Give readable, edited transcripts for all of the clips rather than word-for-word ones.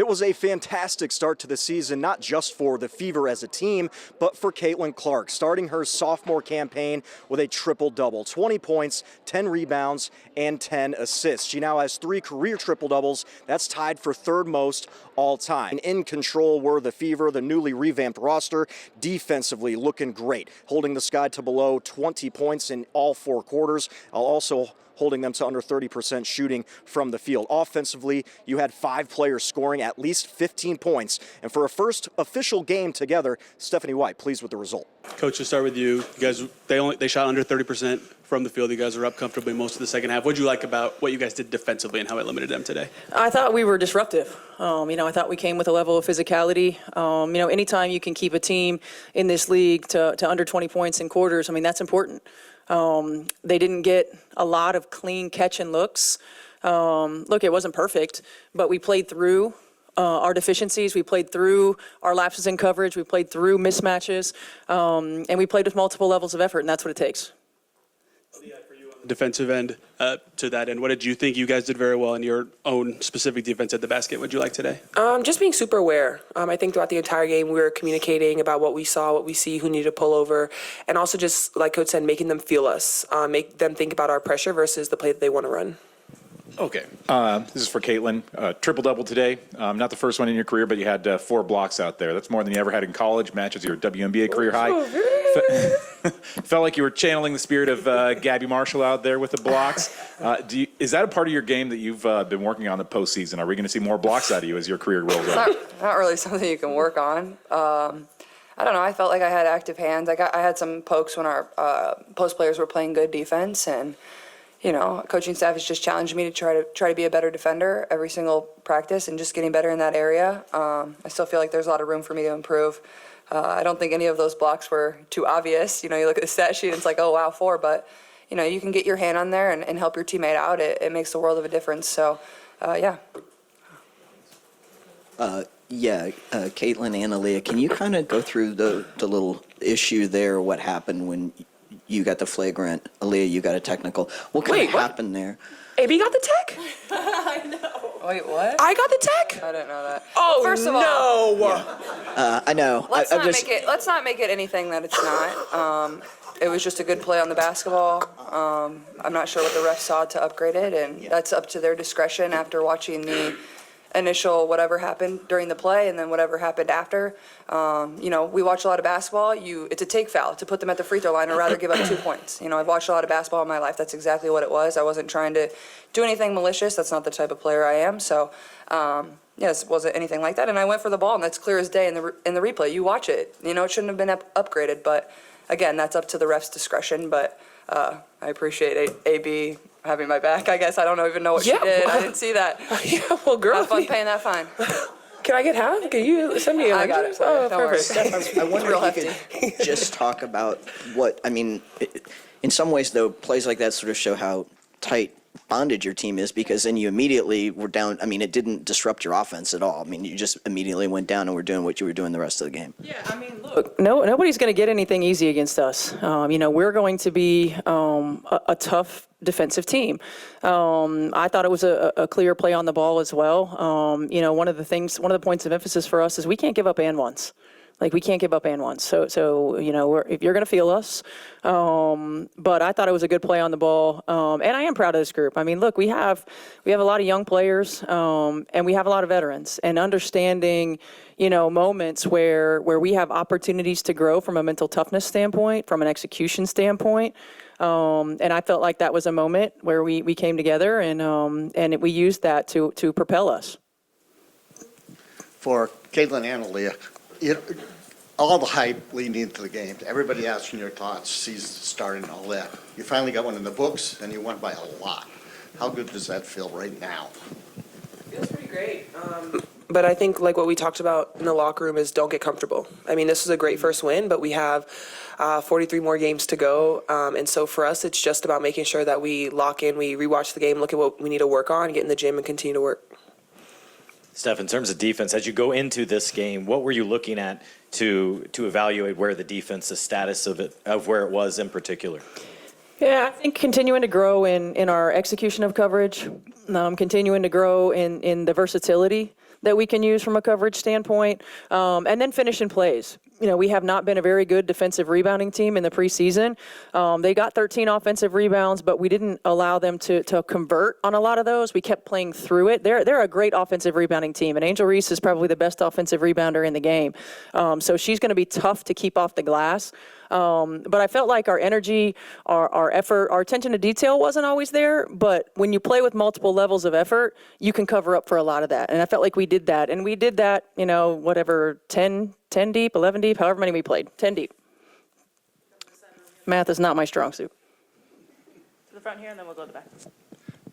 It was a fantastic start to the season, not just for the Fever as a team, but for Caitlin Clark, starting her sophomore campaign with a triple-double, 20 points, 10 rebounds, and 10 assists. She now has 3 career triple-doubles. That's tied for third most all time. In control were the Fever, the newly revamped roster, defensively looking great, holding the Sky to below 20 points in all 4 quarters, while also holding them to under 30% shooting from the field. Offensively, you had 5 players scoring at least 15 points. And for a first official game together, Stephanie White, pleased with the result. Coach, to start with you, you guys, they shot under 30% from the field. You guys were up comfortably most of the second half. What did you like about what you guys did defensively and how it limited them today? I thought we were disruptive. I thought we came with a level of physicality. Anytime you can keep a team in this league to under 20 points in quarters, that's important. They didn't get a lot of clean catch and looks. Look, it wasn't perfect, but we played through our deficiencies. We played through our lapses in coverage. We played through mismatches, and we played with multiple levels of effort, and that's what it takes. Defensive end to that end, what did you think you guys did very well in your own specific defense at the basket? What did you like today? Just being super aware. I think throughout the entire game we were communicating about what we saw, what we see, who needed to pull over, and also just, like Coach said, making them feel us, make them think about our pressure versus the play that they want to run. Okay. This is for Caitlin. Triple-double today. Not the first one in your career, but you had 4 blocks out there. That's more than you ever had in college. Matches your WNBA career high. Felt like you were channeling the spirit of Gabby Marshall out there with the blocks. Is that a part of your game that you've been working on the postseason? Are we going to see more blocks out of you as your career rolls on? Not really something you can work on. I don't know. I felt like I had active hands. I had some pokes when our post players were playing good defense, and coaching staff has just challenged me to try to be a better defender every single practice and just getting better in that area. I still feel like there's a lot of room for me to improve. I don't think any of those blocks were too obvious. You look at the stat sheet and it's like, oh, wow, 4. But, you can get your hand on there and help your teammate out. It makes the world of a difference. So, yeah. Caitlin and Aaliyah, can you kind of go through the little issue there, what happened when you got the flagrant, Aaliyah, you got a technical? What kind of happened there? AB got the tech? I know. Wait, what? I got the tech? I didn't know that. Oh, First of no. all, I know. let's not make it anything that it's not. It was just a good play on the basketball. I'm not sure what the refs saw to upgrade it, and that's up to their discretion after watching the initial whatever happened during the play and then whatever happened after. We watch a lot of basketball. It's a take foul to put them at the free throw line or rather give up 2 points. I've watched a lot of basketball in my life. That's exactly what it was. I wasn't trying to do anything malicious. That's not the type of player I am. So, yes, wasn't anything like that. And I went for the ball, and that's clear as day in the replay. You watch it. It shouldn't have been upgraded. But, again, that's up to the ref's discretion. But I appreciate AB having my back. I guess I don't even know what she did. I didn't see that. Yeah, well, girl. Have fun paying that fine. Can I get half? Can you send me a I got it. Oh, Don't worry. perfect. I wonder if you could just talk about in some ways, though, plays like that sort of show how tight bonded your team is, because then you immediately were down. It didn't disrupt your offense at all. You just immediately went down and were doing what you were doing the rest of the game. Yeah, look, nobody's going to get anything easy against us. We're going to be a tough defensive team. I thought it was a clear play on the ball as well. One of the points of emphasis for us is we can't give up and ones. We can't give up and ones. So if you're going to feel us. But I thought it was a good play on the ball. And I am proud of this group. Look, we have a lot of young players, and we have a lot of veterans. And understanding, moments where we have opportunities to grow from a mental toughness standpoint, from an execution standpoint. And I felt like that was a moment where we came together and we used that to propel us. For Caitlin and Aaliyah, all the hype leading into the game, everybody asking your thoughts, season starting and all that. You finally got one in the books, and you won by a lot. How good does that feel right now? Feels pretty great. But I think like what we talked about in the locker room is don't get comfortable. This was a great first win, but we have 43 more games to go. And so for us, it's just about making sure that we lock in, we rewatch the game, look at what we need to work on, get in the gym and continue to work. Steph, in terms of defense, as you go into this game, what were you looking at to evaluate where the defense, the status of where it was in particular? Yeah, I think continuing to grow in our execution of coverage, continuing to grow in the versatility that we can use from a coverage standpoint, and then finish in plays. We have not been a very good defensive rebounding team in the preseason. They got 13 offensive rebounds, but we didn't allow them to convert on a lot of those. We kept playing through it. They're a great offensive rebounding team, and Angel Reese is probably the best offensive rebounder in the game. So she's going to be tough to keep off the glass. But I felt like our energy, our effort, our attention to detail wasn't always there. But when you play with multiple levels of effort, you can cover up for a lot of that. And I felt like we did that. And we did that, 10 deep, 11 deep, however many we played, 10 deep. Math is not my strong suit. To the front here, and then we'll go to the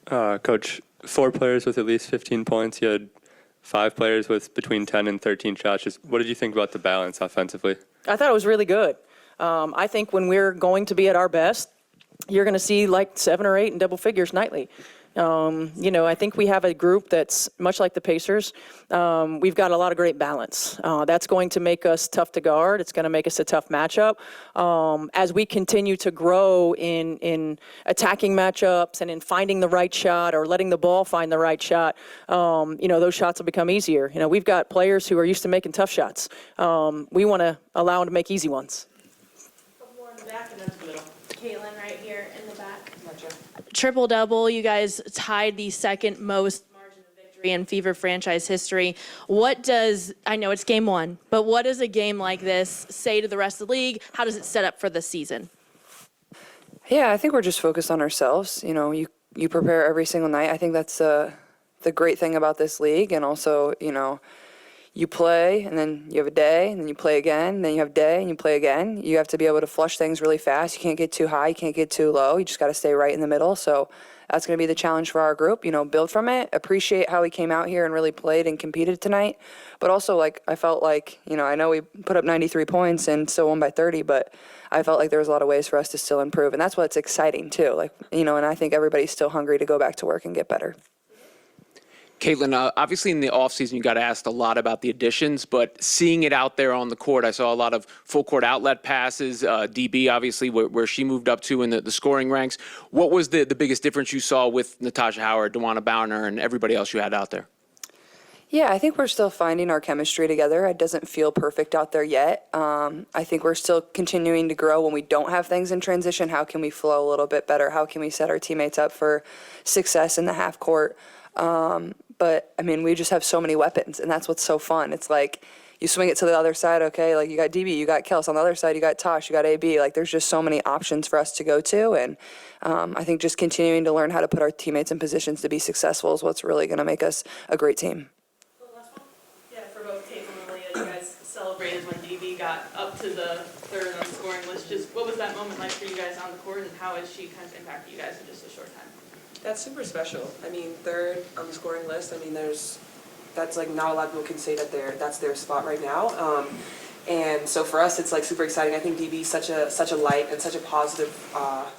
back. Coach, 4 players with at least 15 points. You had 5 players with between 10 and 13 shots. What did you think about the balance offensively? I thought it was really good. I think when we're going to be at our best, you're going to see like 7 or 8 in double figures nightly. I think we have a group that's much like the Pacers. We've got a lot of great balance. That's going to make us tough to guard. It's going to make us a tough matchup. As we continue to grow in attacking matchups and in finding the right shot or letting the ball find the right shot, those shots will become easier. We've got players who are used to making tough shots. We want to allow them to make easy ones. More in the back and then to the middle. Caitlin right here in the back. Triple-double, you guys tied the second most margin of victory in Fever franchise history. I know it's game 1, but what does a game like this say to the rest of the league? How does it set up for the season? Yeah, I think we're just focused on ourselves. You prepare every single night. I think that's the great thing about this league. And also, you play, and then you have a day, and then you play again, and then you have a day, and you play again. You have to be able to flush things really fast. You can't get too high, you can't get too low. You just got to stay right in the middle. So that's going to be the challenge for our group. Build from it, appreciate how we came out here and really played and competed tonight. But also, I felt like, I know we put up 93 points and still won by 30, but I felt like there was a lot of ways for us to still improve. And that's what's exciting, too. And I think everybody's still hungry to go back to work and get better. Caitlin, obviously in the offseason you got asked a lot about the additions, but seeing it out there on the court, I saw a lot of full court outlet passes, DB obviously where she moved up to in the scoring ranks. What was the biggest difference you saw with Natasha Howard, DeWanna Bowner, and everybody else you had out there? Yeah, I think we're still finding our chemistry together. It doesn't feel perfect out there yet. I think we're still continuing to grow when we don't have things in transition. How can we flow a little bit better? How can we set our teammates up for success in the half court? But, we just have so many weapons, and that's what's so fun. It's like you swing it to the other side, okay, you got DB, you got Kels. On the other side, you got Tosh, you got AB. There's just so many options for us to go to, and I think just continuing to learn how to put our teammates in positions to be successful is what's really going to make us a great team. Yeah, for both Tate and Malia, you guys celebrated when DB got up to the third on the scoring list. Just what was that moment like for you guys on the court, and how has she kind of impacted you guys in just a short time? That's super special. Third on the scoring list. That's not a lot of people can say that that's their spot right now. And so for us, it's super exciting. I think DB is such a light and such a positive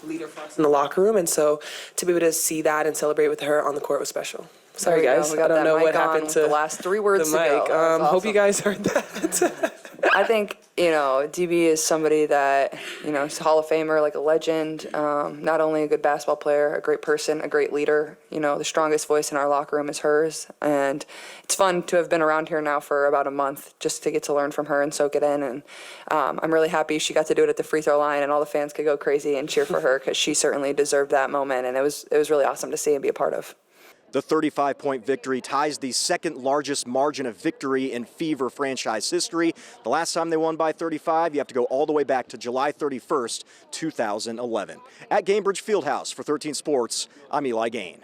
leader for us in the locker room. And so to be able to see that and celebrate with her on the court was special. Sorry guys, I don't know what happened to the last 3 words the mic. to go. Hope you guys heard that. I think, DB is somebody that, is a Hall of Famer, a legend, not only a good basketball player, a great person, a great leader. The strongest voice in our locker room is hers. And it's fun to have been around here now for about a month just to get to learn from her and soak it in. And I'm really happy she got to do it at the free throw line and all the fans could go crazy and cheer for her because she certainly deserved that moment. And it was really awesome to see and be a part of. The 35-point victory ties the second largest margin of victory in Fever franchise history. The last time they won by 35, you have to go all the way back to July 31st, 2011. At Gainbridge Fieldhouse for 13 Sports, I'm Eli Gain.